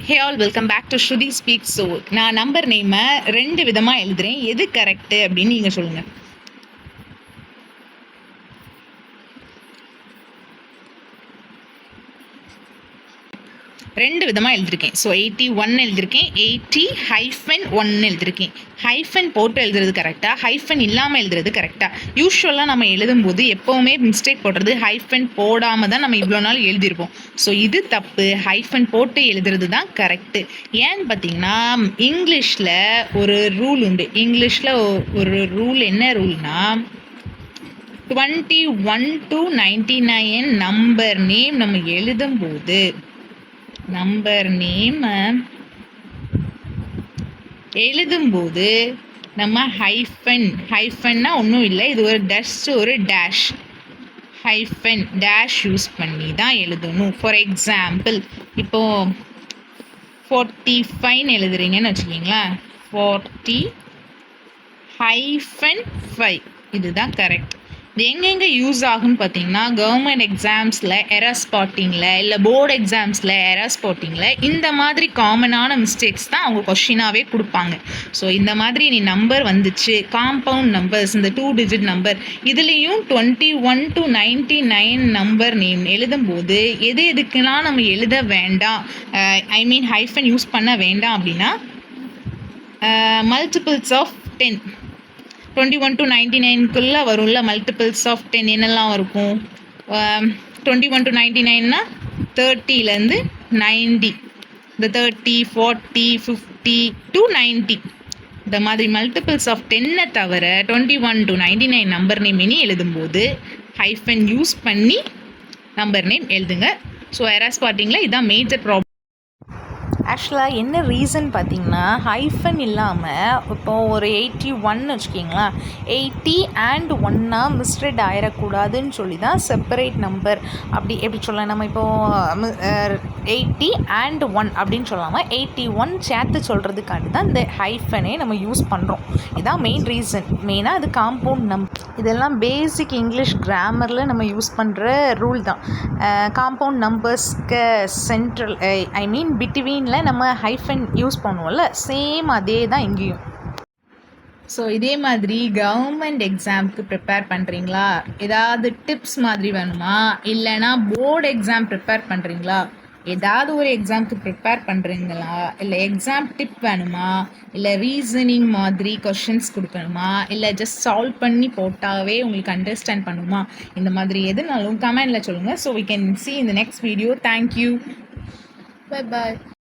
Hey all welcome back to Shruti speak. So நான் number நேமை 2 விதமாக எழுதுறேன். எது கரெக்டு அப்படின்னு நீங்கள் சொல்லுங்கள். ரெண்டு விதமாக எழுதிருக்கேன். ஸோ 81 எழுதிருக்கேன், 80-1 எழுதிருக்கேன். ஹைஃபன் போட்டு எழுதுறது கரெக்டாக, ஹைஃபன் இல்லாமல் எழுதுறது கரெக்டாக? யூஸ்வலாக நம்ம எழுதும்போது எப்போவுமே மிஸ்டேக் போடுறது ஹைஃபன் போடாமல் தான் நம்ம இவ்வளோ நாள் எழுதியிருப்போம். ஸோ இது தப்பு. ஹைஃபன் போட்டு எழுதுறது தான் கரெக்டு. ஏன்னு பார்த்தீங்கன்னா இங்கிலீஷில் ஒரு ரூல் உண்டு. இங்கிலீஷில் ஒரு ரூல் என்ன ரூல்னா 21 to 99 நம்பர் நேம் நம்ம எழுதும்போது நம்பர் நேம் எழுதும்போது நம்ம ஹைஃபன்னா ஒன்றும் இல்லை, இது ஒரு டேஷ் ஹைஃபன் டேஷ் யூஸ் பண்ணி தான் எழுதணும். ஃபார் எக்ஸாம்பிள் இப்போ 45 எழுதுறீங்கன்னு வச்சுக்கிங்களேன், 40-5 இதுதான் கரெக்ட். இது எங்கெங்கே யூஸ் ஆகுன்னு பார்த்தீங்கன்னா கவர்மெண்ட் எக்ஸாம்ஸில் எரர் ஸ்பாட்டிங்கில், இல்லை போர்டு எக்ஸாம்ஸில் எரர் ஸ்பாட்டிங்கில் இந்த மாதிரி காமனான மிஸ்டேக்ஸ் தான் அவங்க கொஷினாகவே கொடுப்பாங்க. ஸோ இந்த மாதிரி நீ நம்பர் வந்துச்சு, காம்பவுண்ட் நம்பர்ஸ், இந்த 2 டிஜிட் நம்பர், இதுலேயும் 21 to 99 நம்பர் நேம் எழுதும்போது எதுக்கெல்லாம் நம்ம எழுத வேண்டாம், ஹைஃபன் யூஸ் பண்ண வேண்டாம் அப்படின்னா மல்டிபிள்ஸ் ஆஃப் 10, 21 to 99க்குள்ளே வரும்ல. மல்டிபிள்ஸ் ஆஃப் 10 என்னெல்லாம் இருக்கும்? 21 to 99னா 30லேருந்து 90, இந்த 30, 40, 50 to 90 இந்த மாதிரி மல்டிபிள்ஸ் ஆஃப் 10 தவிர 21 to 99 நம்பர் நேம் இனி எழுதும்போது ஹைஃபன் யூஸ் பண்ணி நம்பர் நேம் எழுதுங்க. ஸோ எரர் ஸ்பாட்டிங்கில் இதுதான் மேஜர் ப்ராப்ளம். ஆக்சுவலாக என்ன ரீசன் பார்த்தீங்கன்னா ஹைஃபன் இல்லாமல் இப்போது ஒரு 81 வச்சுக்கிங்களா, 80 and 1 மிஸ்ரெட் ஆயிடக்கூடாதுன்னு சொல்லி தான் செப்பரேட் நம்பர் அப்படி எப்படி சொல்லலாம். நம்ம இப்போது 80 and 1 அப்படின்னு சொல்லாமல் 81 சேர்த்து சொல்கிறதுக்காண்டி தான் இந்த ஹைஃபனே நம்ம யூஸ் பண்ணுறோம். இதுதான் மெயின் ரீசன். மெயினாக அது காம்பவுண்ட் நம்பர். இதெல்லாம் பேசிக் இங்கிலீஷ் கிராமரில் நம்ம யூஸ் பண்ணுற ரூல் தான். காம்பவுண்ட் நம்பர்ஸ்க்கு சென்ட்ரல் பிட்வீனில் நம்ம ஹைஃபன் யூஸ் பண்ணுவோம்ல, சேம் அதே தான் இங்கேயும். ஸோ இதே மாதிரி கவர்மெண்ட் எக்ஸாமுக்கு ப்ரிப்பேர் பண்ணுறீங்களா, ஏதாவது டிப்ஸ் மாதிரி வேணுமா, இல்லைனா போர்டு எக்ஸாம் ப்ரிப்பேர் பண்ணுறீங்களா, ஏதாவது ஒரு எக்ஸாமுக்கு ப்ரிப்பேர் பண்ணுறீங்களா, இல்லை எக்ஸாம் டிப் வேணுமா, இல்லை ரீசனிங் மாதிரி கொஷின்ஸ் கொடுக்கணுமா, இல்லை ஜஸ்ட் சால்வ் பண்ணி போட்டாவே உங்களுக்கு அண்டர்ஸ்டாண்ட் பண்ணுமா, இந்த மாதிரி எதுனாலும் கமெண்டில் சொல்லுங்கள். So we can see in the next video. Thank you. Bye bye.